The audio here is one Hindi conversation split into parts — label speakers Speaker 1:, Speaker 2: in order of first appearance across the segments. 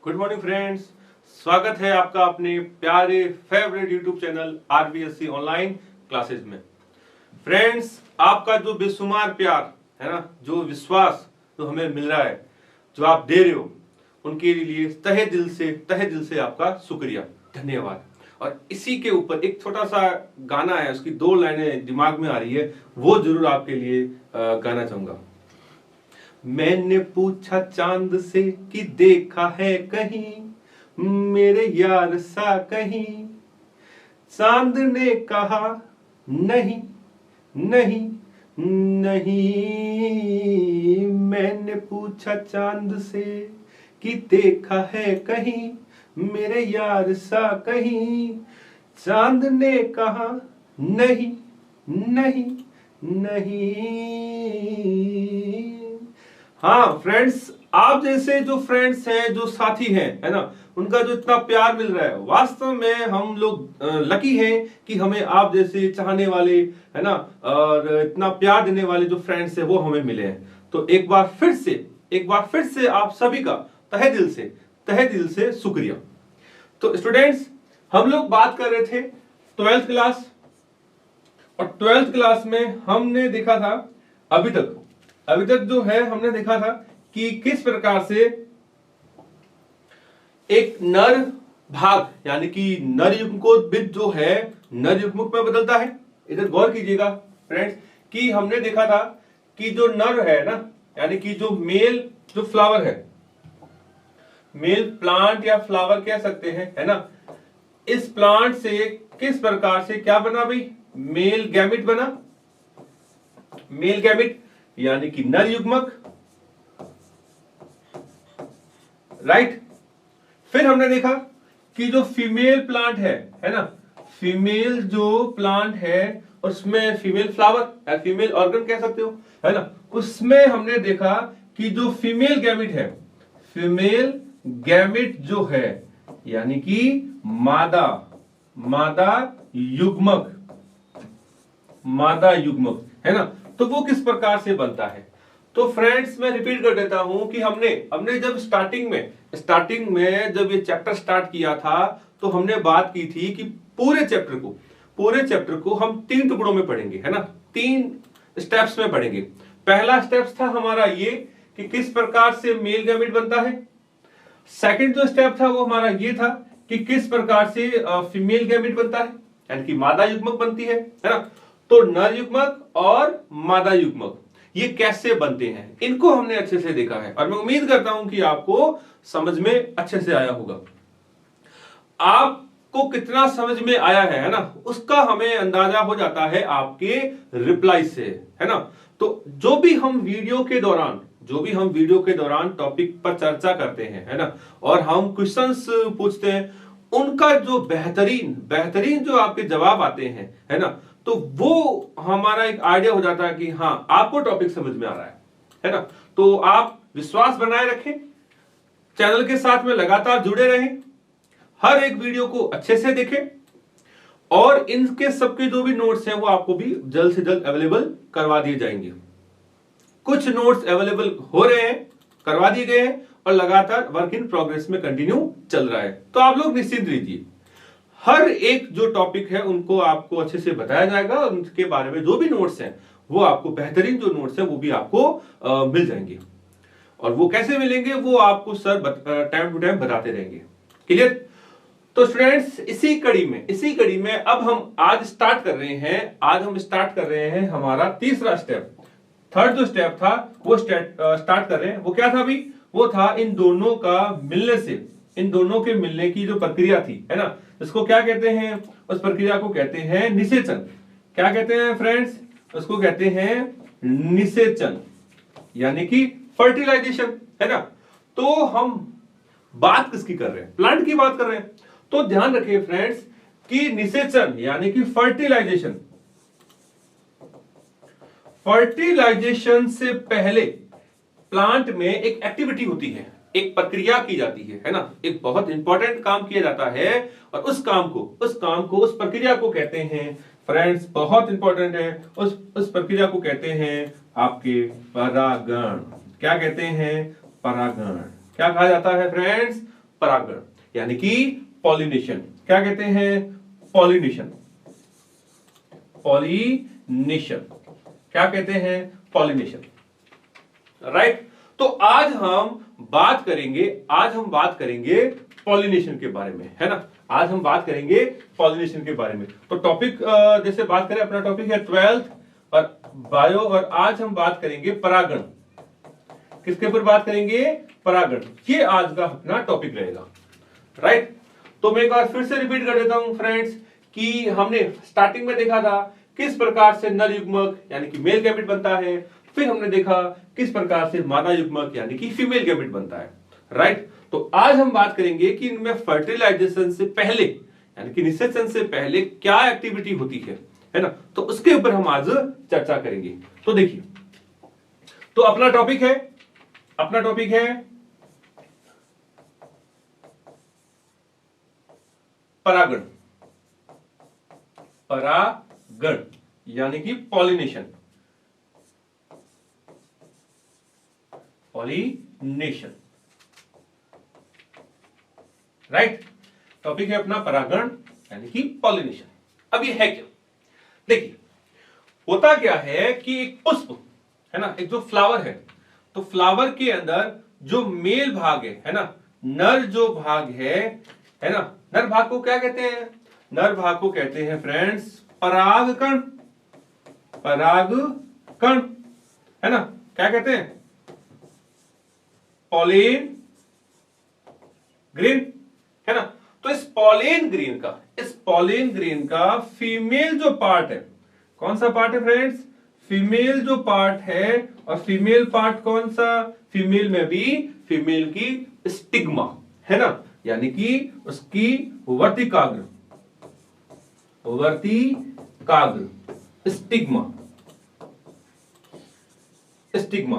Speaker 1: गुड मॉर्निंग फ्रेंड्स, स्वागत है आपका अपने प्यारे favourite YouTube channel RBSC online classes में। फ्रेंड्स, आपका जो बेशुमार प्यार है ना, जो विश्वास जो हमें मिल रहा है, जो आप दे रहे हो, उनके लिए तहे दिल से आपका शुक्रिया, धन्यवाद। और इसी के ऊपर एक छोटा सा गाना है, उसकी 2 लाइनें दिमाग में आ रही है, वो जरूर आपके लिए गाना चाहूंगा। मैंने पूछा चांद से कि देखा है कहीं मेरे यार सा कहीं, चांद ने कहा नहीं नहीं नहीं। मैंने पूछा चांद से कि देखा है कहीं मेरे यार सा कहीं, चांद ने कहा नहीं नहीं नहीं। हाँ फ्रेंड्स, आप जैसे जो फ्रेंड्स हैं, जो साथी हैं, है ना, उनका जो इतना प्यार मिल रहा है, वास्तव में हम लोग लकी हैं कि हमें आप जैसे चाहने वाले, है ना, और इतना प्यार देने वाले जो फ्रेंड्स हैं वो हमें मिले हैं। तो एक बार फिर से आप सभी का तहे दिल से शुक्रिया। तो स्टूडेंट्स, हम लोग बात कर रहे थे 12th क्लास, और 12th क्लास में हमने देखा था अभी तक जो है हमने देखा था कि किस प्रकार से एक नर भाग यानी कि नर युग्मकोद्भिद जो है नर युग्मक में बदलता है। इधर गौर कीजिएगा फ्रेंड्स कि हमने देखा था कि जो नर है ना, यानी कि जो मेल जो फ्लावर है, मेल प्लांट या फ्लावर कह सकते हैं, है ना, इस प्लांट से किस प्रकार से क्या बना भाई, मेल गैमिट बना, मेल गैमिट यानी कि नर युग्मक, राइट। फिर हमने देखा कि जो फीमेल प्लांट है ना, फीमेल जो प्लांट है उसमें फीमेल फ्लावर या फीमेल ऑर्गन कह सकते हो, है ना, उसमें हमने देखा कि जो फीमेल गैमिट है, फीमेल गैमिट जो है यानी कि मादा युग्मक है ना, तो वो किस प्रकार से बनता है। तो फ्रेंड्स, मैं रिपीट कर देता हूं कि हमने जब स्टार्टिंग में जब ये चैप्टर स्टार्ट किया था तो हमने बात की थी कि पूरे चैप्टर को हम 3 टुकड़ों में पढ़ेंगे, है ना, 3 स्टेप्स में पढ़ेंगे। पहला स्टेप था हमारा ये कि किस प्रकार से मेल गैमेट बनता है। सेकंड जो स्टेप था वो हमारा ये था कि किस प्रकार से फीमेल गैमेट बनता है, यानी कि मादा युग्मक बनती है ना। तो नर युग्मक और मादा युग्मक ये कैसे बनते हैं, इनको हमने अच्छे से देखा है, और मैं उम्मीद करता हूं कि आपको समझ में अच्छे से आया होगा। आपको कितना समझ में आया है ना, उसका हमें अंदाजा हो जाता है आपके रिप्लाई से, है ना। तो जो भी हम वीडियो के दौरान टॉपिक पर चर्चा करते हैं, है ना, और हम क्वेश्चंस पूछते हैं, उनका जो बेहतरीन जो आपके जवाब आते हैं, है ना, तो वो हमारा एक आइडिया हो जाता है कि हाँ, आपको टॉपिक समझ में आ रहा है ना। तो आप विश्वास बनाए रखें, चैनल के साथ में लगातार जुड़े रहें, हर एक वीडियो को अच्छे से देखें, और इनके सबके जो भी नोट्स हैं वो आपको भी जल्द से जल्द अवेलेबल करवा दिए जाएंगे। कुछ नोट्स अवेलेबल हो रहे हैं, करवा दिए गए हैं, और लगातार वर्क इन प्रोग्रेस में कंटिन्यू चल रहा है। तो आप लोग निश्चिंत रहिए, हर एक जो टॉपिक है उनको आपको अच्छे से बताया जाएगा, और उनके बारे में जो भी नोट्स हैं वो आपको, बेहतरीन जो नोट्स हैं वो भी आपको मिल जाएंगे। और वो कैसे मिलेंगे वो आपको सर टाइम टू टाइम बताते रहेंगे। क्लियर। तो स्टूडेंट्स, इसी कड़ी में अब हम आज स्टार्ट कर रहे हैं हमारा तीसरा स्टेप। थर्ड जो स्टेप था वो स्टार्ट कर रहे हैं। वो क्या था अभी, वो था इन दोनों के मिलने की जो प्रक्रिया थी, है ना, इसको क्या कहते हैं, उस प्रक्रिया को कहते हैं निषेचन। क्या कहते हैं फ्रेंड्स, उसको कहते हैं निषेचन, यानी कि फर्टिलाइजेशन, है ना। तो हम बात किसकी कर रहे हैं, प्लांट की बात कर रहे हैं। तो ध्यान रखिए फ्रेंड्स कि निषेचन यानी कि फर्टिलाइजेशन से पहले प्लांट में एक एक्टिविटी होती है, एक प्रक्रिया की जाती है ना, एक बहुत इंपॉर्टेंट काम किया जाता है, और उस प्रक्रिया को कहते हैं फ्रेंड्स, बहुत इंपॉर्टेंट है, उस प्रक्रिया को कहते हैं आपके परागण। क्या कहते हैं, परागण। क्या कहा जाता है फ्रेंड्स, परागण यानी कि पॉलिनेशन। क्या कहते हैं? पॉलिनेशन। पॉलिनेशन क्या कहते हैं? Pollination, right. तो आज हम बात करेंगे पॉलिनेशन के बारे में, है ना। आज हम बात करेंगे पॉलिनेशन के बारे में। तो टॉपिक जैसे बात करें, अपना टॉपिक है 12th और बायो, और आज हम बात करेंगे परागण। किसके ऊपर बात करेंगे? परागण। ये आज का अपना टॉपिक रहेगा, राइट। तो मैं एक बार फिर से रिपीट कर देता हूं फ्रेंड्स कि हमने स्टार्टिंग में देखा था किस प्रकार से नर युग्मक यानी कि मेल गैमेट बनता है, फिर हमने देखा किस प्रकार से मादा युग्मक यानी कि फीमेल गैमेट बनता है, राइट। तो आज हम बात करेंगे कि इनमें फर्टिलाइजेशन से पहले यानी कि निषेचन से पहले क्या एक्टिविटी होती है ना। तो उसके ऊपर हम आज चर्चा करेंगे। तो देखिए, तो अपना टॉपिक है परागण। परागण यानी कि पॉलिनेशन। Pollination, right. टॉपिक है अपना परागण यानी कि पॉलिनेशन। अब ये है क्या? देखिए, होता क्या है कि एक पुष्प है ना, एक जो फ्लावर है, तो फ्लावर के अंदर जो मेल भाग है ना, नर जो भाग है ना, नर भाग को क्या कहते हैं? नर भाग को कहते हैं फ्रेंड्स परागकण। परागकण, है ना। क्या कहते हैं? पॉलिन ग्रेन, है ना। तो इस पॉलिन ग्रेन का फीमेल जो पार्ट है, कौन सा पार्ट है फ्रेंड्स? फीमेल जो पार्ट है। और फीमेल पार्ट कौन सा? फीमेल में भी फीमेल की स्टिग्मा, है ना, यानी कि उसकी वर्तिकाग्र। स्टिग्मा।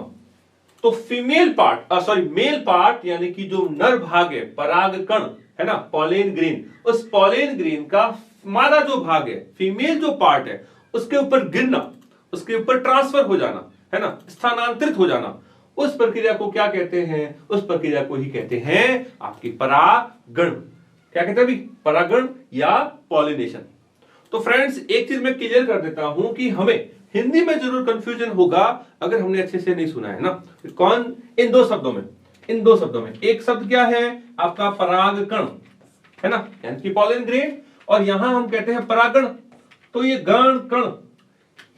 Speaker 1: तो फीमेल पार्ट मेल पार्ट यानी कि जो नर भाग है, परागकण, है ना, पॉलिन ग्रेन, उस पॉलिन ग्रेन का मादा जो भाग है, फीमेल जो पार्ट है, उसके ऊपर गिरना, उसके ऊपर ट्रांसफर हो जाना, है ना, स्थानांतरित हो जाना, उस प्रक्रिया को क्या कहते हैं? उस प्रक्रिया को ही कहते हैं आपकी परागण। क्या कहते हैं अभी? परागण या पॉलिनेशन। तो फ्रेंड्स, एक चीज मैं क्लियर कर देता हूं कि हमें हिंदी में जरूर कंफ्यूजन होगा अगर हमने अच्छे से नहीं सुना है ना। कौन? इन दो शब्दों में एक शब्द क्या है आपका? परागकण, है ना, यानी कि पॉलिन ग्रेन, और यहां हम कहते हैं परागण। तो ये गण कण,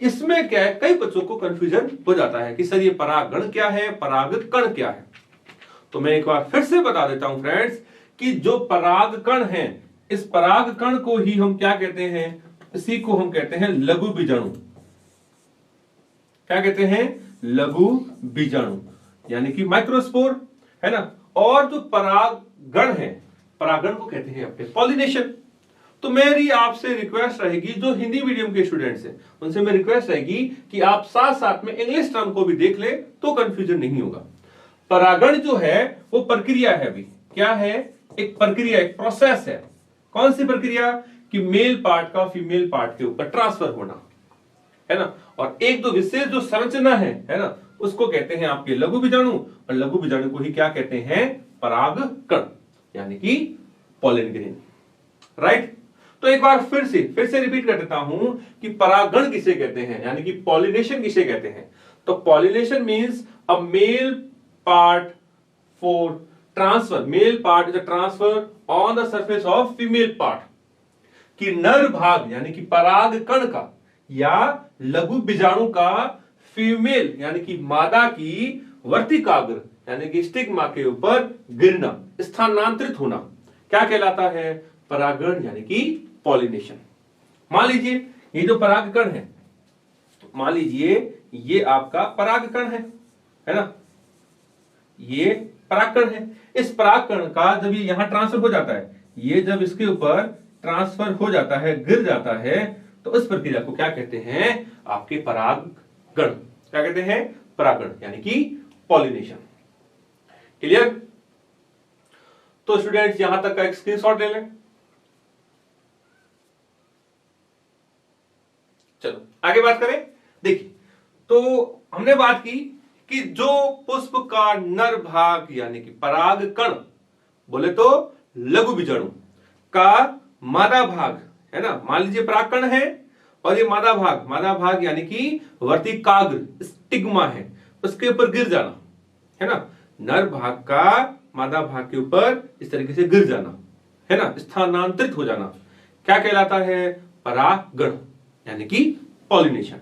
Speaker 1: इसमें क्या है, कई बच्चों को कंफ्यूजन हो जाता है कि सर ये परागण क्या है, परागकण क्या है। तो मैं एक बार फिर से बता देता हूं फ्रेंड्स कि जो परागकण है, इस परागकण को ही हम क्या कहते हैं? इसी को हम कहते हैं लघु बीजाणु। क्या कहते हैं? लघु बीजाणु यानी कि माइक्रोस्पोर, है ना। और जो परागण है, परागण को कहते हैं अपने पॉलिनेशन। तो मेरी आपसे रिक्वेस्ट रहेगी, जो हिंदी मीडियम के स्टूडेंट्स हैं उनसे मेरी रिक्वेस्ट रहेगी कि आप साथ साथ में इंग्लिश टर्म को भी देख ले तो कंफ्यूजन नहीं होगा। परागण जो है वो प्रक्रिया है, अभी क्या है? एक प्रक्रिया, एक प्रोसेस है। कौन सी प्रक्रिया? कि मेल पार्ट का फीमेल पार्ट के ऊपर ट्रांसफर होना, है ना। और एक जो विशेष जो संरचना है ना, उसको कहते हैं आपके लघु बीजाणु, और लघु बीजाणु को ही क्या कहते हैं? परागकण यानी कि पॉलिन ग्रेन, राइट। तो एक बार फिर से रिपीट कर देता हूं कि परागण किसे कहते हैं, यानी कि पॉलिनेशन किसे कहते हैं। तो pollination means a male part for transfer, male part is a transfer on the surface of female part, कि नर भाग यानी कि परागकण का या लघु बीजाणु का फीमेल यानी कि मादा की वर्तिकाग्र यानी कि स्टिग्मा के ऊपर गिरना, स्थानांतरित होना, क्या कहलाता है? परागण यानी कि पॉलिनेशन। मान लीजिए ये जो परागकण है, मान लीजिए ये आपका परागकण है ना, ये परागकण है। इस परागकण का जब ये यहां ट्रांसफर हो जाता है, ये जब इसके ऊपर ट्रांसफर हो जाता है, गिर जाता है, तो उस प्रक्रिया को क्या कहते हैं? आपके परागण। क्या कहते हैं? परागण यानी कि पॉलिनेशन। क्लियर? तो स्टूडेंट्स यहां तक का एक स्क्रीनशॉट ले लें। चलो आगे बात करें। देखिए, तो हमने बात की कि जो पुष्प का नर भाग यानी कि परागकण, बोले तो लघु बीजाणु का मादा भाग, है ना, मान लीजिए परागकण है और ये मादा भाग यानी कि वर्तिकाग्र स्टिग्मा है, उसके ऊपर गिर जाना, है ना, नर भाग का मादा भाग के ऊपर इस तरीके से गिर जाना, है ना, स्थानांतरित हो जाना, क्या कहलाता है? परागण यानी कि पॉलिनेशन।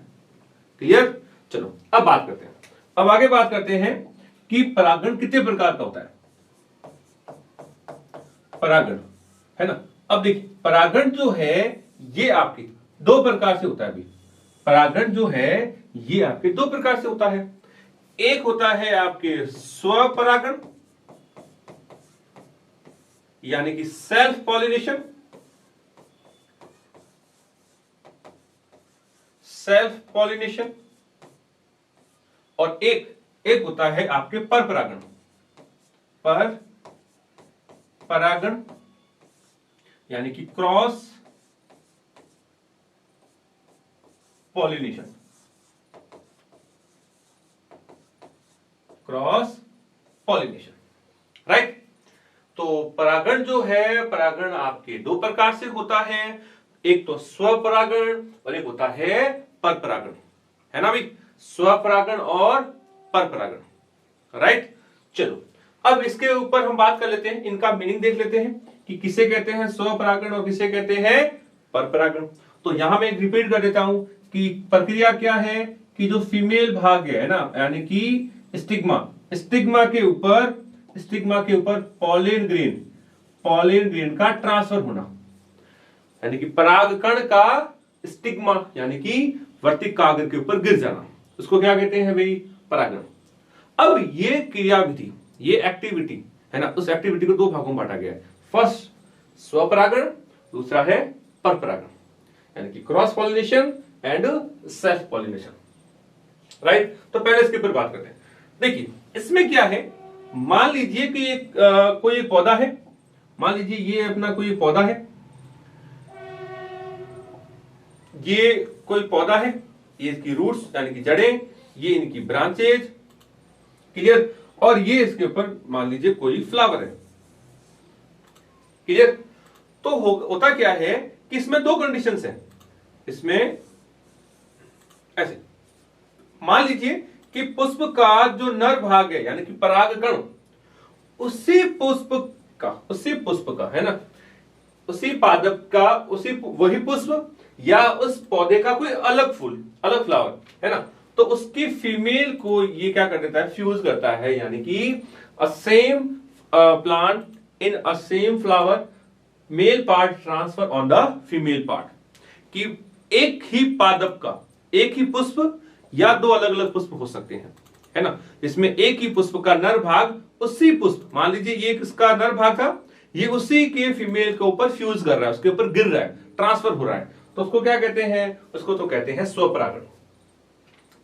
Speaker 1: क्लियर? चलो अब बात करते हैं, अब आगे बात करते हैं कि परागण कितने प्रकार का होता है। परागण, है ना, अब देखिए परागण जो है ये आपके दो प्रकार से होता है। अभी परागण जो है ये आपके दो प्रकार से होता है। एक होता है आपके स्वपरागण यानी कि सेल्फ पॉलिनेशन, और एक होता है आपके परपरागण, परागण यानी कि क्रॉस पॉलिनेशन, राइट। तो परागण जो है, परागण आपके दो प्रकार से होता है, एक तो स्वपरागण और एक होता है परपरागण, है ना भाई, स्वपरागण और परपरागण, राइट। चलो अब इसके ऊपर हम बात कर लेते हैं, इनका मीनिंग देख लेते हैं कि किसे कहते हैं स्वपरागण और किसे कहते हैं परपरागण। तो यहां मैं रिपीट कर देता हूं कि प्रक्रिया क्या है कि जो फीमेल भाग है ना, यानी कि स्टिग्मा के ऊपर पॉलन ग्रेन का ट्रांसफर होना, यानी कि परागकण का स्टिग्मा यानी कि वर्तिकाग्र के ऊपर गिर जाना, उसको क्या कहते हैं भाई? परागण। अब ये क्रियाविधि, ये एक्टिविटी है ना, उस एक्टिविटी को दो भागों में बांटा गया है। फर्स्ट स्वपरागण, दूसरा है परपरागण, यानी कि cross pollination and self pollination, right. तो पहले इसके ऊपर बात करते हैं। देखिए इसमें क्या है, मान लीजिए कि कोई एक पौधा है, मान लीजिए ये अपना कोई पौधा है, ये कोई पौधा है, ये इसकी रूट्स यानी कि जड़ें, ये इनकी ब्रांचेज, क्लियर, और ये इसके ऊपर मान लीजिए कोई फ्लावर है, क्लियर। तो होता क्या है कि इसमें दो कंडीशंस हैं, इसमें ऐसे मान लीजिए कि पुष्प का जो नर भाग है यानी कि परागकण, उसी पुष्प का है ना, उसी पादप का वही पुष्प या उस पौधे का कोई अलग फूल, अलग फ्लावर, है ना, तो उसकी फीमेल को ये क्या कर देता है? फ्यूज करता है, यानी कि अ same plant in a same flower, male part transfer on the female part, कि एक ही पादप का एक ही पुष्प या दो अलग अलग पुष्प हो सकते हैं, है ना, इसमें एक ही पुष्प का नर भाग उसी पुष्प, मान लीजिए ये किसका नर भाग था, ये उसी के फीमेल के ऊपर फ्यूज कर रहा है, उसके ऊपर गिर रहा है, ट्रांसफर हो रहा है, तो उसको क्या कहते हैं? उसको तो कहते हैं स्वपरागण।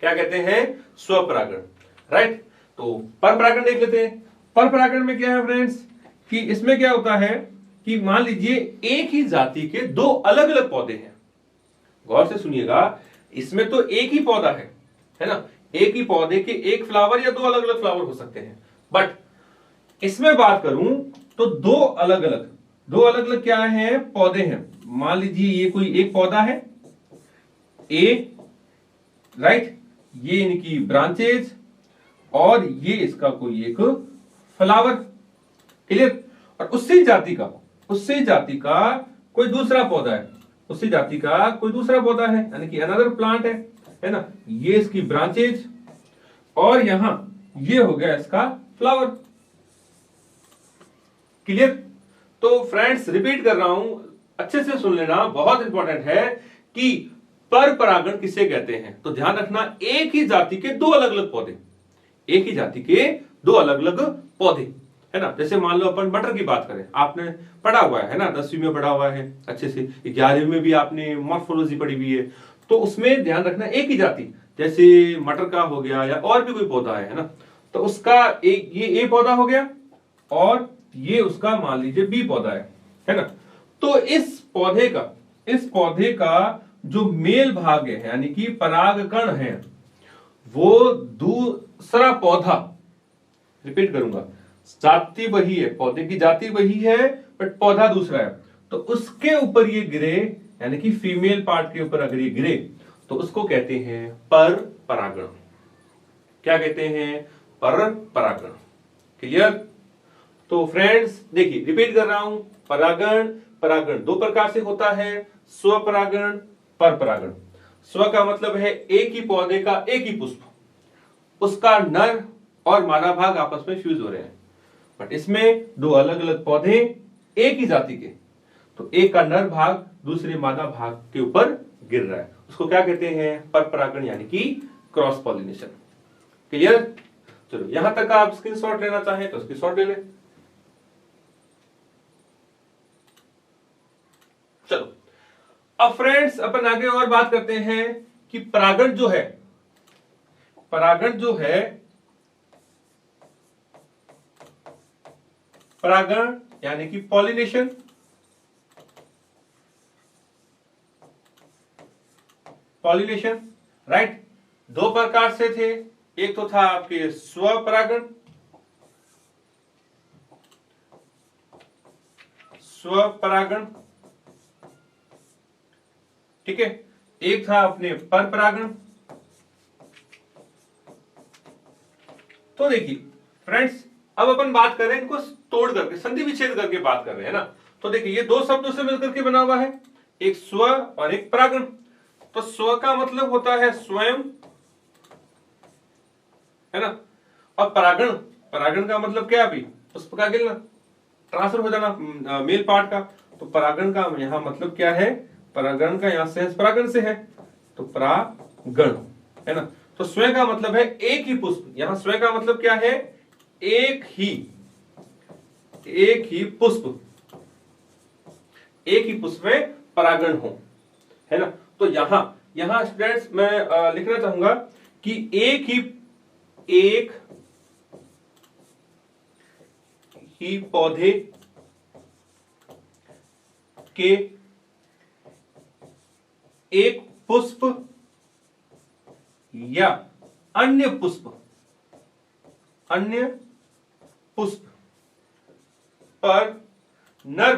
Speaker 1: क्या कहते हैं? स्वपरागण, राइट। तो परपरागण देख लेते हैं। परपरागण में क्या है फ्रेंड्स कि इसमें क्या होता है कि मान लीजिए एक ही जाति के दो अलग अलग पौधे हैं, गौर से सुनिएगा, इसमें तो एक ही पौधा है ना, एक ही पौधे के एक फ्लावर या दो अलग अलग फ्लावर हो सकते हैं, बट इसमें बात करूं तो दो अलग अलग क्या है? पौधे हैं। मान लीजिए ये कोई एक पौधा है ए, राइट, ये इनकी ब्रांचेज और ये इसका कोई एक फ्लावर, क्लियर, और उसी जाति का कोई दूसरा पौधा है, उसी जाति का कोई दूसरा पौधा है, यानी कि अनदर प्लांट है ना, ये इसकी ब्रांचेज और यहां ये हो गया इसका फ्लावर, क्लियर। तो फ्रेंड्स रिपीट कर रहा हूं, अच्छे से सुन लेना, बहुत इंपॉर्टेंट है कि परपरागण किसे कहते हैं। तो ध्यान रखना, एक ही जाति के दो अलग अलग पौधे, एक ही जाति के दो अलग अलग पौधे, है ना। जैसे मान लो अपन मटर की बात करें, आपने पढ़ा हुआ है ना, 10वीं में पढ़ा हुआ है अच्छे से, 11वीं में भी आपने मॉर्फोलॉजी पढ़ी हुई है, तो उसमें ध्यान रखना एक ही जाति, जैसे मटर का हो गया या और भी कोई पौधा है ना, तो उसका एक ये ए पौधा हो गया और ये उसका मान लीजिए बी पौधा है ना। तो इस पौधे का जो मेल भाग है यानी कि परागकण है, वो दूसरा पौधा, रिपीट करूंगा, जाति वही है, पौधे की जाति वही है बट पौधा दूसरा है, तो उसके ऊपर ये गिरे, यानी कि फीमेल पार्ट के ऊपर अगर ये गिरे तो उसको कहते हैं पर परागण। क्या कहते हैं? पर परागण। क्लियर? तो फ्रेंड्स देखिए, रिपीट कर रहा हूं, परागण, परागण दो प्रकार से होता है, स्वपरागण, पर परागण। स्व का मतलब है एक ही पौधे का एक ही पुष्प, उसका नर और मादा भाग आपस में फ्यूज हो रहे हैं, बट इसमें दो अलग अलग पौधे एक ही जाति के, तो एक का नर भाग दूसरे मादा भाग के ऊपर गिर रहा है, उसको क्या कहते हैं? पर परागण, यानी कि क्रॉस पॉलिनेशन। क्लियर? चलो यहां तक आप स्क्रीनशॉट लेना चाहें तो स्क्रीनशॉट ले लें। चलो अब फ्रेंड्स अपन आगे और बात करते हैं कि परागण जो है, परागण जो है, परागण यानी कि पॉलिनेशन, पॉलिनेशन राइट, दो प्रकार से थे। एक तो था आपके स्वपरागण, स्वपरागण, ठीक है, एक था अपने पर परागण। तो देखिए फ्रेंड्स, अब अपन बात कर रहे हैं इनको तोड़ करके, संधि विच्छेद करके बात कर रहे हैं ना। तो देखिए ये दो शब्दों से मिलकर के बना हुआ है, एक स्व और एक परागण। तो स्व का मतलब होता है स्वयं, है ना, और परागण, परागण का मतलब क्या? अभी पुष्प का गिरना, ट्रांसफर हो जाना मेल पार्ट का। तो परागण का यहां मतलब क्या है? परागण का यहां सेंस परागण से है, तो परागण, है ना। तो स्वयं का मतलब है एक ही पुष्प, यहां स्वयं का मतलब क्या है? एक ही पुष्प, एक ही पुष्प में परागण हो, है ना। तो यहां स्टूडेंट्स मैं लिखना चाहूंगा कि एक ही पौधे के एक पुष्प या अन्य पुष्प पर नर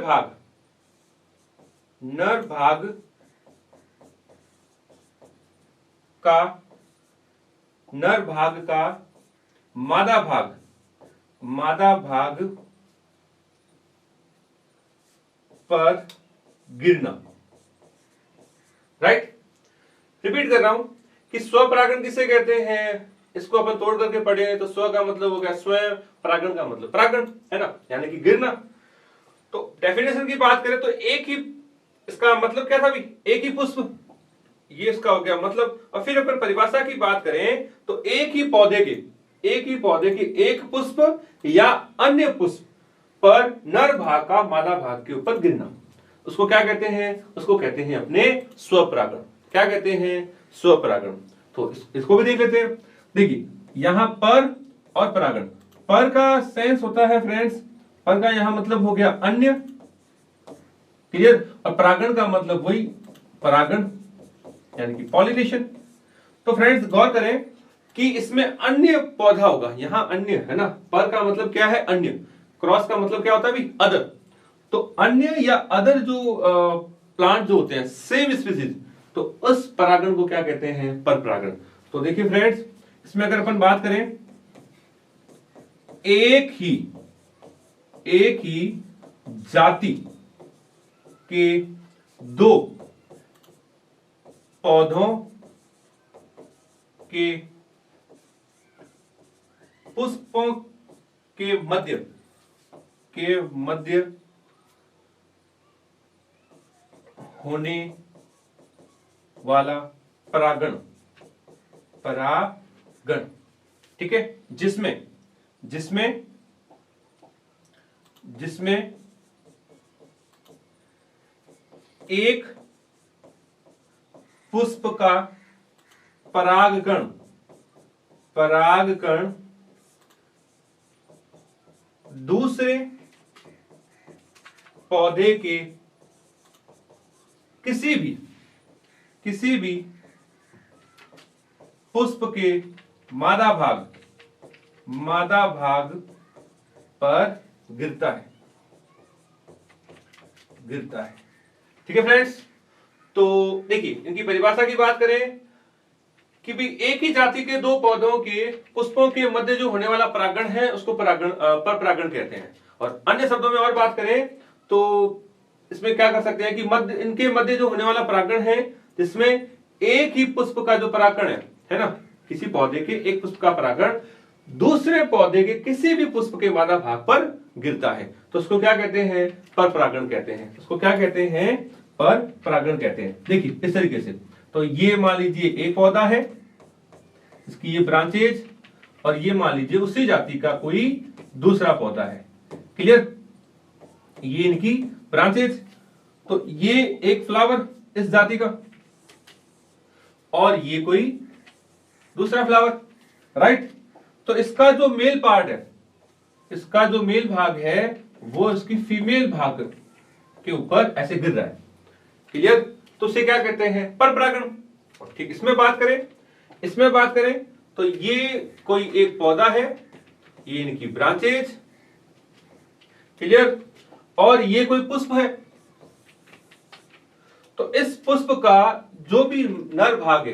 Speaker 1: भाग का मादा भाग पर गिरना। राइट, रिपीट कर रहा हूं कि स्वपरागण किसे कहते हैं? इसको अपन तोड़ करके पढ़े तो स्व का मतलब हो गया स्वयं, परागण का मतलब परागण, है ना, यानी कि गिरना। तो डेफिनेशन की बात करें तो एक ही, इसका मतलब क्या था अभी? एक ही पुष्प, ये इसका हो गया मतलब। और फिर अपन परिभाषा की बात करें तो एक ही पौधे के एक पुष्प या अन्य पुष्प पर नर भाग का मादा भाग के ऊपर गिरना, उसको क्या कहते हैं? उसको कहते हैं अपने स्वपरागण। क्या कहते हैं? स्वपरागण। तो इसको भी देख लेते हैं। देखिए यहां पर और परागण, पर का सेंस होता है फ्रेंड्स, पर का यहां मतलब हो गया अन्य, क्लियर, और परागण का मतलब वही परागण यानी कि पॉलिनेशन। तो फ्रेंड्स गौर करें कि इसमें अन्य पौधा होगा, यहां अन्य, है ना, पर का मतलब क्या है? अन्य, क्रॉस का मतलब क्या होता है अभी? अदर। तो अन्य या अदर जो प्लांट जो होते हैं सेम स्पीसीज, तो उस परागण को क्या कहते हैं? पर परागण। तो देखिए फ्रेंड्स, इसमें अगर अपन बात करें एक ही जाति के दो पौधों के पुष्पों के मध्य होने वाला परागण, ठीक है, जिसमें एक पुष्प का परागकण दूसरे पौधे के किसी भी पुष्प के मादा भाग पर गिरता है, ठीक है फ्रेंड्स। तो देखिए इनकी परिभाषा की बात करें कि भी एक ही जाति के दो पौधों के पुष्पों के मध्य जो होने वाला परागण है उसको पर परागण कहते हैं। और अन्य शब्दों में और बात करें तो इसमें क्या कर सकते हैं कि मध्य इनके मध्य जो होने वाला परागण है जिसमें एक ही पुष्प का जो परागण है ना, किसी पौधे के एक पुष्प का परागण दूसरे पौधे के किसी भी पुष्प के मादा भाग पर गिरता है तो उसको क्या कहते हैं? पर परागण कहते हैं। उसको क्या कहते हैं? पर परागण कहते हैं। देखिए इस तरीके से, तो ये मान लीजिए एक पौधा है, इसकी ये ब्रांचेज, और ये मान लीजिए उसी जाति का कोई दूसरा पौधा है। क्लियर? ये इनकी ब्रांचेज, तो ये एक फ्लावर इस जाति का और ये कोई दूसरा फ्लावर, राइट। तो इसका जो मेल पार्ट है, इसका जो मेल भाग है वो इसकी फीमेल भाग के ऊपर ऐसे गिर रहा है। क्लियर? तो इसे क्या कहते हैं? पर परागण। ठीक, इसमें बात करें तो ये कोई एक पौधा है, ये इनकी ब्रांचेज, क्लियर, और ये कोई पुष्प है। तो इस पुष्प का जो भी नर भाग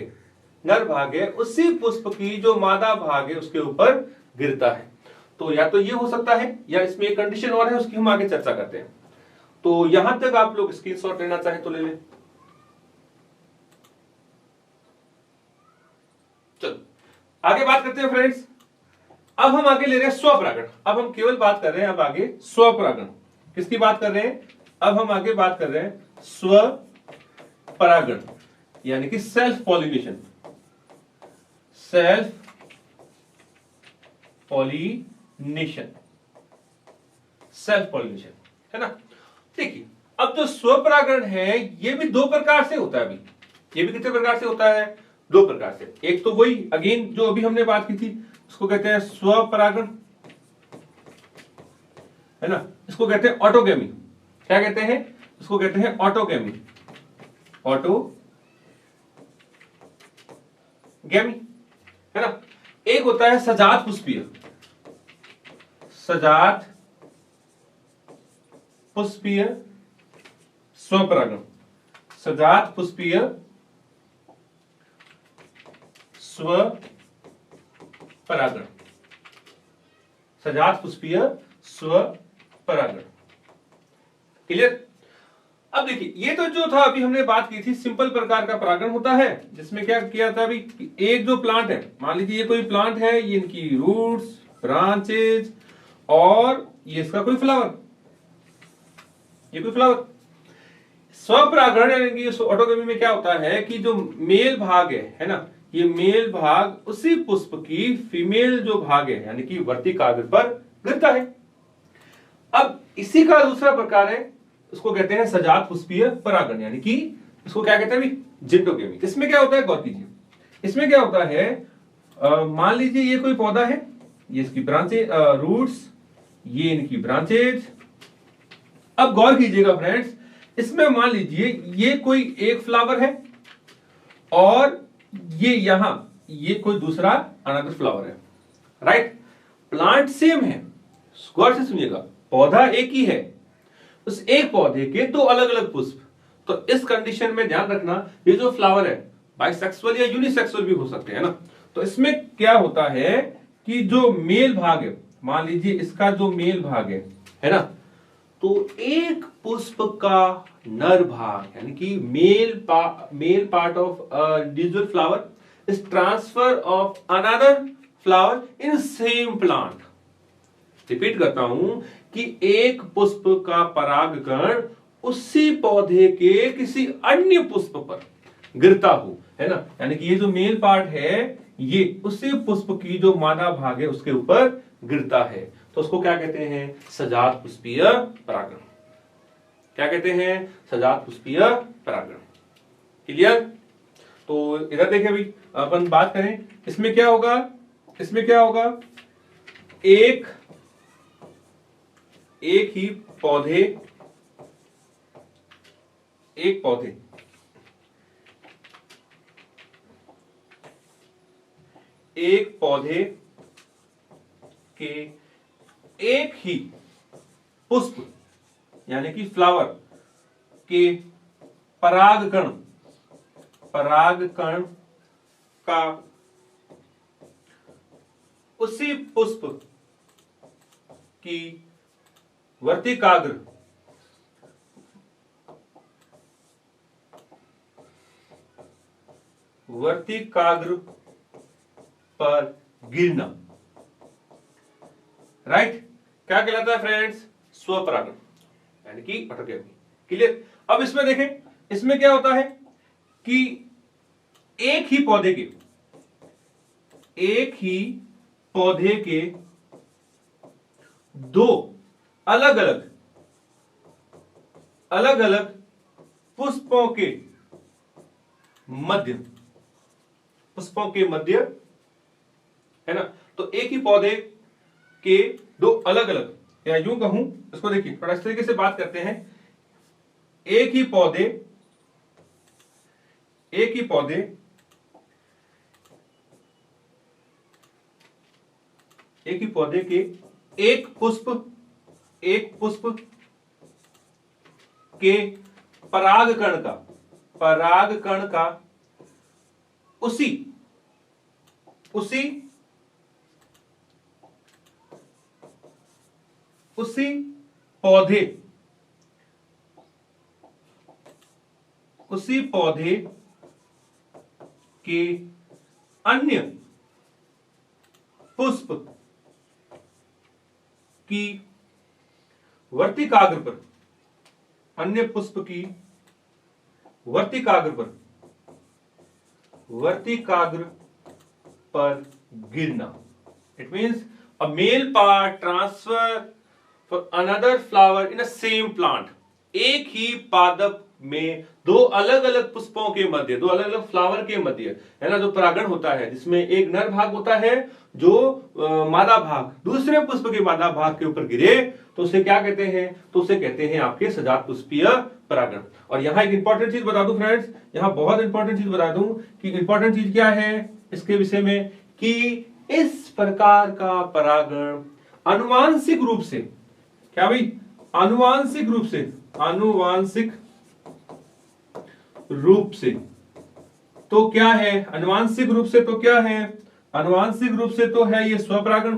Speaker 1: है उसी पुष्प की जो मादा भाग है उसके ऊपर गिरता है। तो या तो ये हो सकता है या इसमें एक कंडीशन और है, उसकी हम आगे चर्चा करते हैं। तो यहां तक आप लोग स्क्रीनशॉट लेना चाहें तो ले लें। चलो आगे बात करते हैं फ्रेंड्स। अब हम आगे ले रहे हैं स्वपरागण। अब हम केवल बात कर रहे हैं अब आगे स्वपरागण। किसकी बात कर रहे हैं? अब हम आगे बात कर रहे हैं स्वपरागण, यानी कि सेल्फ पॉलिनेशन। है ना। देखिए अब जो स्वपरागण है ये भी दो प्रकार से होता है। अभी ये भी कितने प्रकार से होता है? दो प्रकार से। एक तो वही अगेन जो अभी हमने बात की थी उसको कहते हैं स्वपरागण, है ना। इसको कहते हैं ऑटोगेमी। क्या कहते हैं? इसको कहते हैं ऑटोगेमी। है ना। एक होता है सजात पुष्पीय स्वपरागण। सजात पुष्पीय स्वपरागण। क्लियर? अब देखिए ये तो जो था अभी हमने बात की थी सिंपल प्रकार का परागण होता है जिसमें क्या किया था अभी, एक जो प्लांट है, मान लीजिए ये कोई प्लांट है, ये इनकी रूट्स, ब्रांचेज और ये इसका कोई फ्लावर, स्वपरागण यानी कि ऑटोगेमी में क्या होता है कि जो मेल भाग है ना, ये मेल भाग उसी पुष्प की फीमेल जो भाग है यानी कि वर्तिकाग्र पर गिरता है। अब इसी का दूसरा प्रकार है, उसको कहते हैं सजात पुष्पीय परागण, यानी कि इसको क्या कहते हैं? जिंटोगेमी। इसमें क्या होता है गौर कीजिए, इसमें क्या होता है, मान लीजिए ये कोई पौधा है, ये इसकी ब्रांचेज, रूट्स, ये इनकी ब्रांचेज। अब गौर कीजिएगा फ्रेंड्स, इसमें मान लीजिए ये कोई एक फ्लावर है और ये यहां ये कोई दूसरा अनदर फ्लावर है, राइट। प्लांट सेम है, गौर से सुनिएगा, पौधा एक ही है, उस एक पौधे के दो अलग अलग पुष्प। तो इस कंडीशन में ध्यान रखना ये जो फ्लावर है बाइसेक्सुअल या यूनिसेक्सुअल भी हो सकते हैं ना। तो इसमें क्या होता है कि जो मेल भाग है, मान लीजिए इसका जो मेल भाग है ना, तो एक पुष्प का नर भाग यानी कि male part of individual flower is transfer of another flower in same plant. Repeat करता हूं कि एक पुष्प का परागकण उसी पौधे के किसी अन्य पुष्प पर गिरता हो, है ना, यानी कि ये जो मेल पार्ट है ये उसी पुष्प की जो मादा भाग है उसके ऊपर गिरता है। तो उसको क्या कहते हैं? सजात पुष्पीय परागण। क्या कहते हैं? सजात पुष्पीय परागण। क्लियर? तो इधर देखिए अभी अपन बात करें, इसमें क्या होगा, एक ही पौधे, एक पौधे के एक ही पुष्प यानी कि फ्लावर के परागकण का उसी पुष्प की वर्तिकाग्र पर गिरना, राइट, क्या कहलाता है फ्रेंड्स? स्वपरागण, यानी कि ऑटोगैमी। क्लियर? अब इसमें देखें, इसमें क्या होता है कि एक ही पौधे के दो अलग अलग पुष्पों के मध्य है ना, तो एक ही पौधे के दो अलग अलग, या यूं कहूं, इसको देखिए थोड़ा इस तरीके से बात करते हैं। एक ही पौधे के एक पुष्प के परागकण का उसी पौधे के अन्य पुष्प की वर्तिकाग्र पर गिरना। It means a male part transfer for another flower in a same plant. एक ही पादप में दो अलग अलग पुष्पों के मध्य, दो अलग अलग फ्लावर के मध्य, है ना, जो परागण होता है, जिसमें एक नर भाग होता है जो मादा भाग दूसरे पुष्प के मादा भाग के ऊपर गिरे, तो उसे क्या कहते हैं? तो उसे कहते हैं आपके सजात पुष्पीय परागण। और यहां एक इंपॉर्टेंट चीज बता दूं फ्रेंड्स, यहां बहुत इंपॉर्टेंट चीज बता दूं कि इंपॉर्टेंट चीज क्या है इसके विषय में, कि इस प्रकार का परागण आनुवांशिक रूप से, क्या भाई? आनुवांशिक रूप से तो क्या है? आनुवांशिक रूप से तो क्या है? आनुवांशिक रूप से तो है ये स्वपरागण,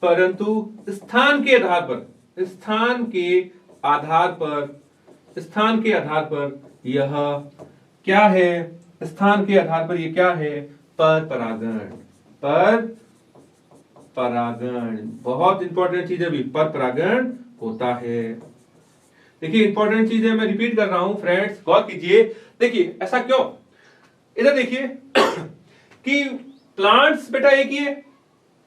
Speaker 1: परंतु स्थान के आधार पर यह क्या है? स्थान के आधार पर यह क्या है? पर परागण। बहुत इंपॉर्टेंट चीज है, पर परागण होता है। देखिए इंपॉर्टेंट चीज है, मैं रिपीट कर रहा हूं फ्रेंड्स, गौर कीजिए। देखिए ऐसा क्यों? इधर देखिए कि प्लांट्स बेटा एक ही है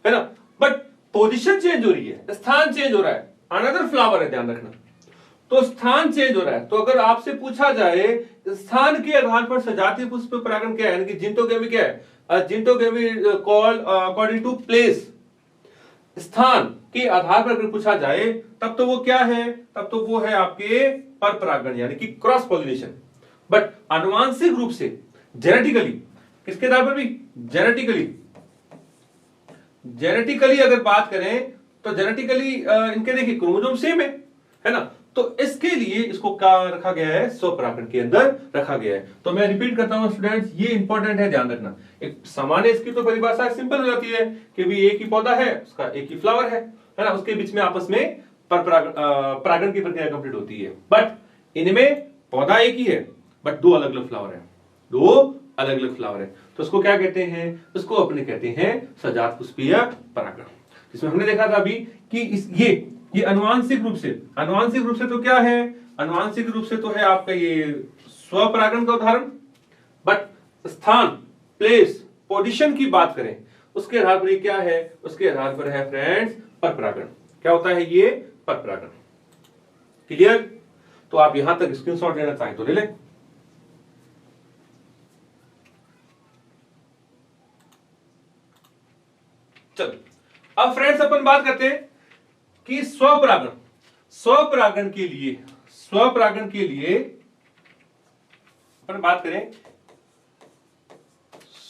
Speaker 1: ना, बट पोजीशन चेंज हो रही है, स्थान चेंज हो रहा है। अनदर फ्लावर है, ध्यान रखना, तो स्थान चेंज हो रहा है। तो अगर आपसे पूछा जाए स्थान के आधार पर सजातीय पुष्प परागण क्या है, यानी कि जिंटोगेमी क्या है? जिंटोगेमी कॉल्ड अकॉर्डिंग टू प्लेस, स्थान के आधार पर अगर पूछा जाए तब तो वो क्या है? तब तो वो है आपके पर परागण, यानी कि क्रॉस पॉलिनेशन। बट आनुवांशिक रूप से जेनेटिकली, किसके आधार पर भी? जेनेटिकली अगर बात करें तो जेनेटिकली इनके देखिए क्रोमोसोम सेम है ना, तो इसके लिए इसको क्या रखा गया है? स्वपरागण के अंदर रखा गया है। तो मैं रिपीट करता हूं स्टूडेंट्स, ये इंपॉर्टेंट है, ध्यान रखना। एक सामान्य इसकी तो परिभाषा सिंपल हो जाती है कि भी एक ही पौधा है, उसका एक ही फ्लावर है ना, उसके बीच में आपस में परागण की प्रक्रिया कंप्लीट होती है। बट इनमें पौधा एक ही है, बट दो अलग अलग फ्लावर है, तो उसको क्या कहते हैं? उसको अपने कहते हैं सजात पुष्पीय परागण। जिसमें हमने देखा था अभी कि ये आनुवांशिक रूप से तो क्या है? आनुवांशिक रूप से तो है आपका ये स्वपरागण का उदाहरण। बट स्थान, प्लेस, पोजीशन की बात करें, उसके आधार पर ये क्या है? उसके आधार पर है फ्रेंड्स परपरागण। क्या होता है ये? परपरागण। क्लियर? तो आप यहां तक स्क्रीनशॉट लेना चाहें तो ले लें। चलो अब फ्रेंड्स अपन बात करते हैं कि स्वपरागण के लिए अपन बात करें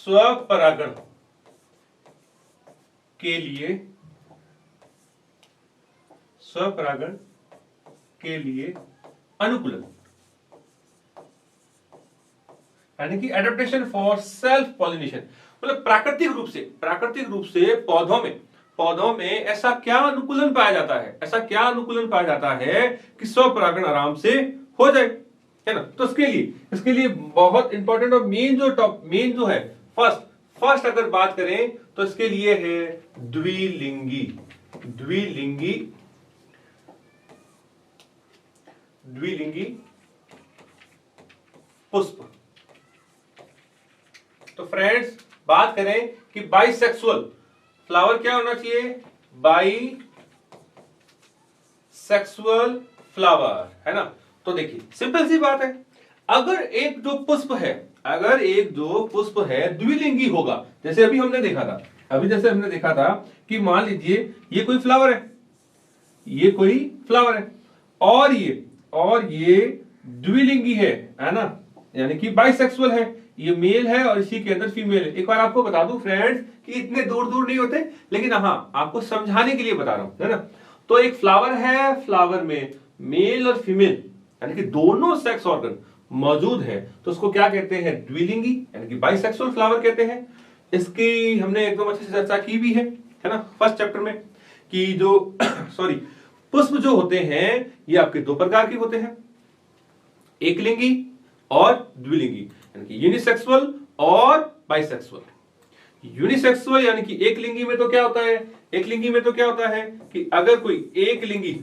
Speaker 1: स्वपरागण के लिए, स्वपरागण के लिए अनुकूलन, यानी कि एडेप्टेशन फॉर सेल्फ पॉलिनेशन। मतलब प्राकृतिक रूप से पौधों में ऐसा क्या अनुकूलन पाया जाता है, ऐसा क्या अनुकूलन पाया जाता है कि स्वपरागण आराम से हो जाए, है ना। तो इसके लिए बहुत इंपॉर्टेंट और मेन जो है फर्स्ट अगर बात करें तो इसके लिए है द्विलिंगी पुष्प। तो फ्रेंड्स बात करें कि बाइसेक्सुअल फ्लावर क्या होना चाहिए, बाइसेक्सुअल फ्लावर, है ना। तो देखिए सिंपल सी बात है, अगर एक जो पुष्प है द्विलिंगी होगा, जैसे अभी हमने देखा था कि मान लीजिए ये कोई फ्लावर है और ये द्विलिंगी है ना, यानी कि बाइसेक्सुअल है, ये मेल है और इसी के अंदर फीमेल है। एक बार आपको बता दूं फ्रेंड्स कि इतने दूर नहीं होते, लेकिन हाँ आपको समझाने के लिए बता रहा हूं, है ना। तो एक फ्लावर है, फ्लावर में मेल और फीमेल यानी कि दोनों सेक्स ऑर्गन मौजूद है, तो उसको क्या कहते हैं, द्विलिंगी यानी कि बाइसेक्सुअल फ्लावर कहते हैं। इसकी हमने एकदम अच्छे से चर्चा की भी है ना, फर्स्ट चैप्टर में, कि जो पुष्प जो होते हैं ये आपके दो प्रकार के होते हैं, एकलिंगी और द्विलिंगी, यानी कि यूनिसेक्सुअल और बाइसेक्सुअल। यूनिसेक्सुअल यानी कि एकलिंगी में तो क्या होता है, कि अगर कोई एकलिंगी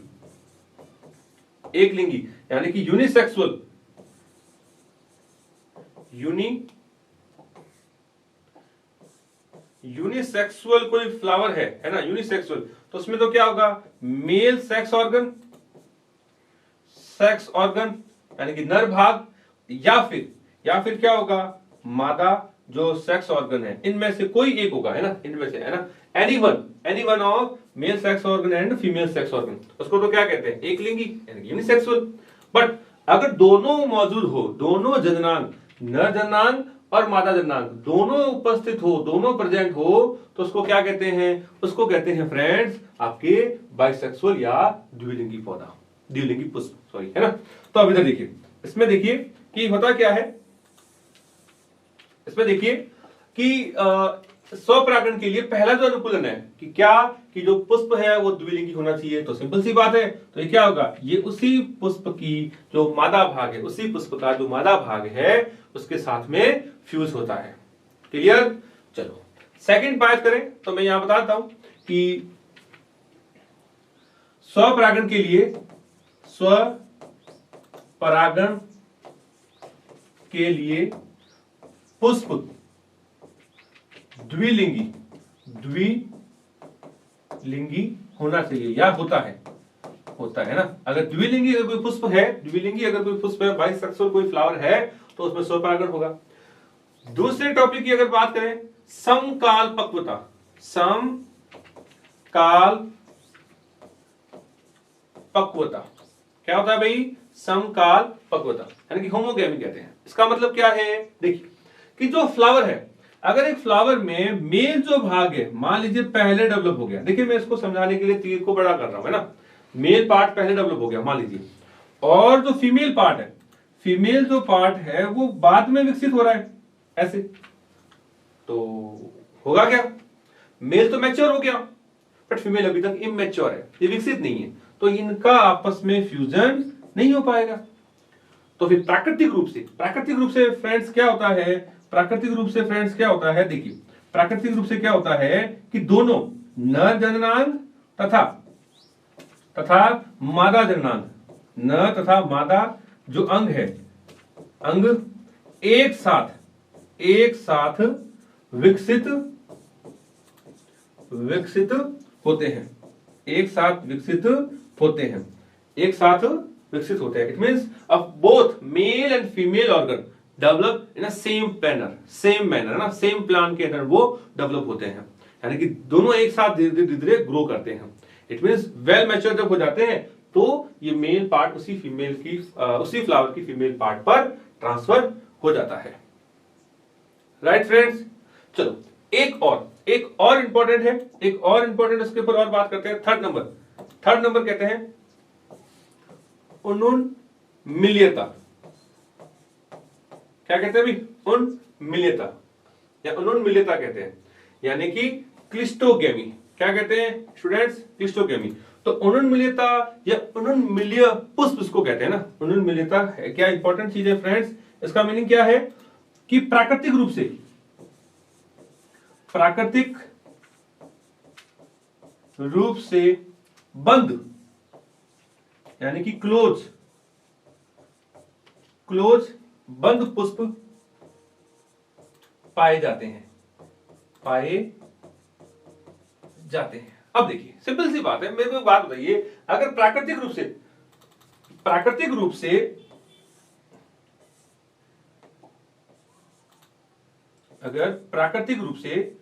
Speaker 1: यानी कि यूनिसेक्सुअल कोई फ्लावर है ना, यूनिसेक्सुअल, तो उसमें तो क्या होगा, मेल सेक्स ऑर्गन यानी कि नर भाग, या फिर क्या होगा, मादा जो सेक्स ऑर्गन है, इनमें से कोई एक होगा, है ना, इनमें से, है ना, any one of male sex organ and female sex organ, उसको तो क्या कहते हैं, एकलिंगी यानी कि यूनिसेक्सुअल। बट अगर दोनों मौजूद हो, दोनों जननांग, नर जननांग और मादा जननांग दोनों उपस्थित हो, दोनों प्रेजेंट हो, तो उसको क्या कहते हैं, उसको कहते हैं फ्रेंड्स आपके बाइसेक्सुअल या द्विलिंगी पुष्प, है ना। तो अब इधर देखिए, इसमें देखिए कि होता क्या है, इसमें देखिए कि स्वपरागण के लिए पहला जो अनुकूलन है कि जो पुष्प है वो द्विलिंगी होना चाहिए। तो सिंपल सी बात है, तो ये क्या होगा, ये उसी पुष्प की जो मादा भाग है, उसी पुष्प का जो मादा भाग है उसके साथ में फ्यूज होता है। क्लियर। चलो सेकंड बात करें तो मैं यहां बताता हूं कि स्वपरागण के लिए पुष्प द्विलिंगी होना चाहिए या होता है ना। अगर द्विलिंगी अगर कोई पुष्प है, बाइसेक्सुअल कोई फ्लावर है, तो उसमें स्वपरागण होगा। दूसरे टॉपिक की अगर बात करें, समकाल पक्वता क्या होता है भाई, समकाल पक्वता यानी कि होमोगैमी कहते हैं। इसका मतलब क्या है, देखिए कि जो फ्लावर है, अगर एक फ्लावर में मेल जो भाग है मान लीजिए पहले डेवलप हो गया, देखिए मैं इसको समझाने के लिए तीर को बड़ा कर रहा हूं, है ना, मेल पार्ट पहले डेवलप हो गया मान लीजिए, और जो फीमेल पार्ट है वो बाद में विकसित हो रहा है ऐसे, तो होगा क्या, मेल तो मैच्योर हो गया बट फीमेल अभी तक इमैच्योर है, ये विकसित नहीं है, तो इनका आपस में फ्यूजन नहीं हो पाएगा। तो फिर प्राकृतिक रूप से फ्रेंड्स क्या होता है, देखिए प्राकृतिक रूप से क्या होता है कि दोनों नर जननांग तथा मादा जननांग, नर तथा मादा जो अंग है, अंग एक साथ विकसित होते हैं, it means of both male and female organ develop in a same manner, ना, सेम प्लान के अंदर वो डेवलप होते हैं, यानी कि दोनों एक साथ धीरे धीरे ग्रो करते हैं। इट मींस वेल मैच्योर जब हो जाते हैं तो ये मेल पार्ट उसी फ्लावर की फीमेल पार्ट पर ट्रांसफर हो जाता है। राइट फ्रेंड्स, चलो एक और इंपॉर्टेंट है, एक और इंपॉर्टेंट उसके ऊपर और बात करते हैं। थर्ड नंबर कहते हैं उन्मूलनीयता। क्या कहते हैं भाई? उन्मूलनीयता या उन्मूलनीयता कहते हैं, यानी कि क्लिस्टोगेमी। क्या कहते हैं स्टूडेंट्स? क्लिस्टोगेमी। तो उन्मूलनीयता या उन्मूलनीय पुष्प इसको कहते हैं ना। उन्मूलनीयता क्या इंपॉर्टेंट चीज है फ्रेंड्स? इसका मीनिंग क्या है कि प्राकृतिक रूप से बंद, यानी कि क्लोज बंद पुष्प पाए जाते हैं। अब देखिए सिंपल सी बात है, मेरे को एक बात बताइए, अगर प्राकृतिक रूप से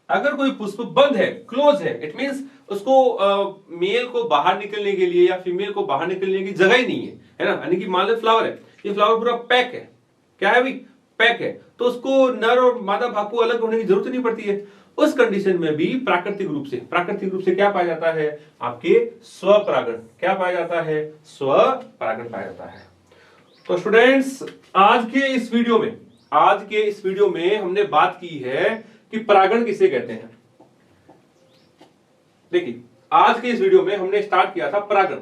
Speaker 1: अगर कोई पुष्प बंद है, क्लोज है, इट मींस उसको मेल को बाहर निकलने के लिए या फीमेल को बाहर निकलने की जगह ही नहीं है ना। यानी कि मान लो फ्लावर है, ये फ्लावर पूरा पैक है। क्या है भाई? पैक है। तो उसको नर और मादा भाग को अलग होने की जरूरत नहीं पड़ती है। उस कंडीशन में भी प्राकृतिक रूप से क्या पाया जाता है? आपके स्वपरागण। क्या पाया जाता है? स्वपरागण पाया जाता है। तो स्टूडेंट्स आज के इस वीडियो में हमने बात की है कि परागण किसे कहते हैं। देखिए आज के इस वीडियो में हमने स्टार्ट किया था परागण,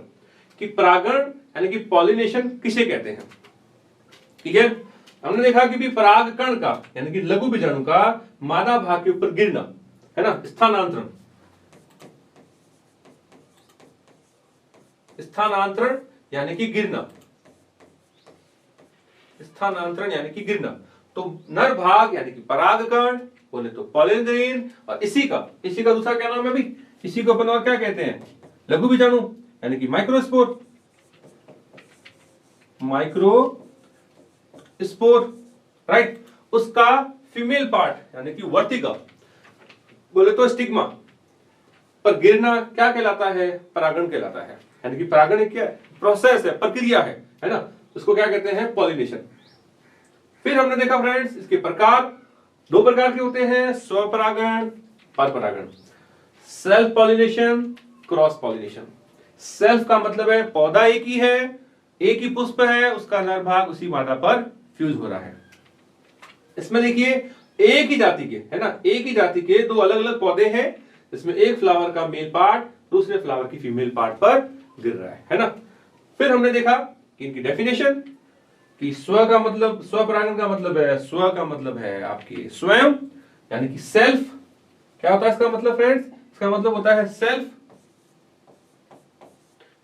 Speaker 1: कि परागण यानी कि पॉलिनेशन किसे कहते हैं। ठीक है, हमने देखा कि भी परागकण का यानी कि लघु बीजाणु का मादा भाग के ऊपर गिरना है ना, स्थानांतरण यानी कि गिरना। तो नर भाग यानी कि परागकण बोले तो पॉलन ग्रेन, और इसी का दूसरा क्या नाम है भाई? इसी को अपन और क्या कहते हैं? लघु बीजाणु यानी कि माइक्रोस्पोर, राइट। उसका फीमेल पार्ट यानी कि वर्तिका बोले तो स्टिग्मा पर गिरना क्या कहलाता है? परागण कहलाता है। यानी कि परागण एक क्या है? प्रोसेस है, प्रक्रिया है ना। उसको क्या कहते हैं? पॉलिनेशन। फिर हमने देखा फ्रेंड्स इसके प्रकार, दो प्रकार के होते हैं, स्वपरागण, परपरागण। Self pollination, cross pollination. Self का मतलब है पौधा एक ही है, एक ही पुष्प है, उसका नर भाग उसी मादा पर फ्यूज हो रहा है। इसमें देखिए एक ही जाति के है ना, एक ही जाति के दो अलग अलग पौधे हैं, इसमें एक फ्लावर का मेल पार्ट दूसरे फ्लावर की फीमेल पार्ट पर गिर रहा है ना। फिर हमने देखा कि इनकी डेफिनेशन, कि स्वपरागण का मतलब है आपकी स्वयं, यानी कि सेल्फ। क्या होता है इसका मतलब फ्रेंड्स? इसका मतलब होता है सेल्फ,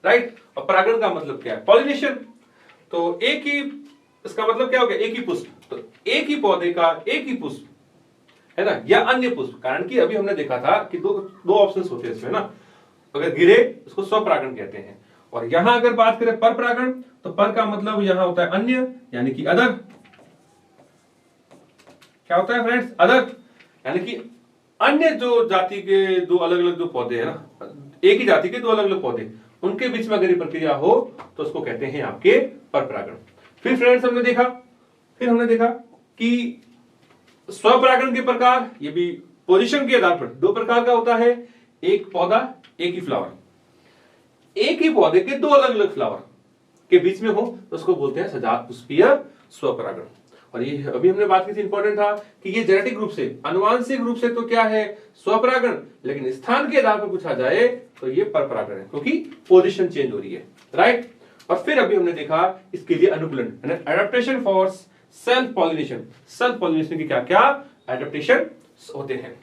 Speaker 1: राइट। और परागण का मतलब क्या है? पॉलिनेशन। तो एक ही, इसका मतलब क्या हो गया? एक ही पुष्प। तो एक ही पौधे का एक ही पुष्प है ना, या अन्य पुष्प। कारण कि अभी हमने देखा था कि दो ऑप्शंस होते हैं इसमें ना, अगर गिरे उसको स्वपरागण कहते हैं। और यहां अगर बात करें परपरागण, तो पर का मतलब यहां होता है अन्य, यानी कि अदर। क्या होता है फ्रेंड्स? अदर, यानी कि अन्य जो जाति के दो अलग अलग जो पौधे हैं ना, एक ही जाति के दो अलग अलग पौधे, उनके बीच में अगर ये प्रक्रिया हो तो उसको कहते हैं आपके परपरागण। फिर फ्रेंड्स हमने देखा कि स्वपरागण के प्रकार, ये भी पोजीशन के आधार पर दो प्रकार का होता है। एक पौधा एक ही फ्लावर, एक ही पौधे के दो अलग अलग फ्लावर के बीच में हो तो उसको बोलते हैं सजात पुष्पीय स्वपरागण। और ये अभी हमने बात की थी, इंपॉर्टेंट था कि ये जेनेटिक रूप से, आनुवांशिक रूप से तो क्या है? स्वपरागण, लेकिन स्थान के आधार पर पूछा जाए तो ये परपरागण है, क्योंकि पोजीशन चेंज हो रही है, राइट। और फिर अभी हमने देखा इसके लिए अनुकूलन, adaptation for self pollination. Self pollination की क्या क्या एडेप्टेशन होते हैं,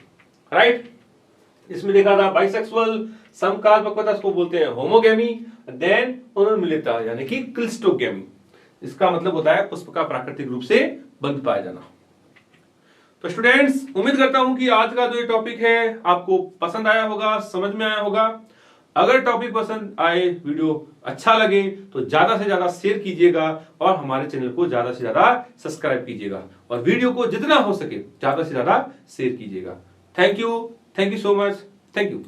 Speaker 1: राइट। इसमें देखा था बाइसेक्सुअल, समकालपक्वता को बोलते हैं होमोगेमी, देन उन्मूलनीयता यानी कि क्लिस्टोगेमी। इसका मतलब होता है पुष्प का प्राकृतिक रूप से बंद पाया जाना। तो स्टूडेंट्स उम्मीद करता हूं कि आज का जो ये टॉपिक है आपको पसंद आया होगा, समझ में आया होगा। अगर टॉपिक पसंद आए, वीडियो अच्छा लगे तो ज्यादा से ज्यादा शेयर कीजिएगा और हमारे चैनल को ज्यादा से ज्यादा सब्सक्राइब कीजिएगा और वीडियो को जितना हो सके ज्यादा से ज्यादा शेयर कीजिएगा। Thank you so much, thank you.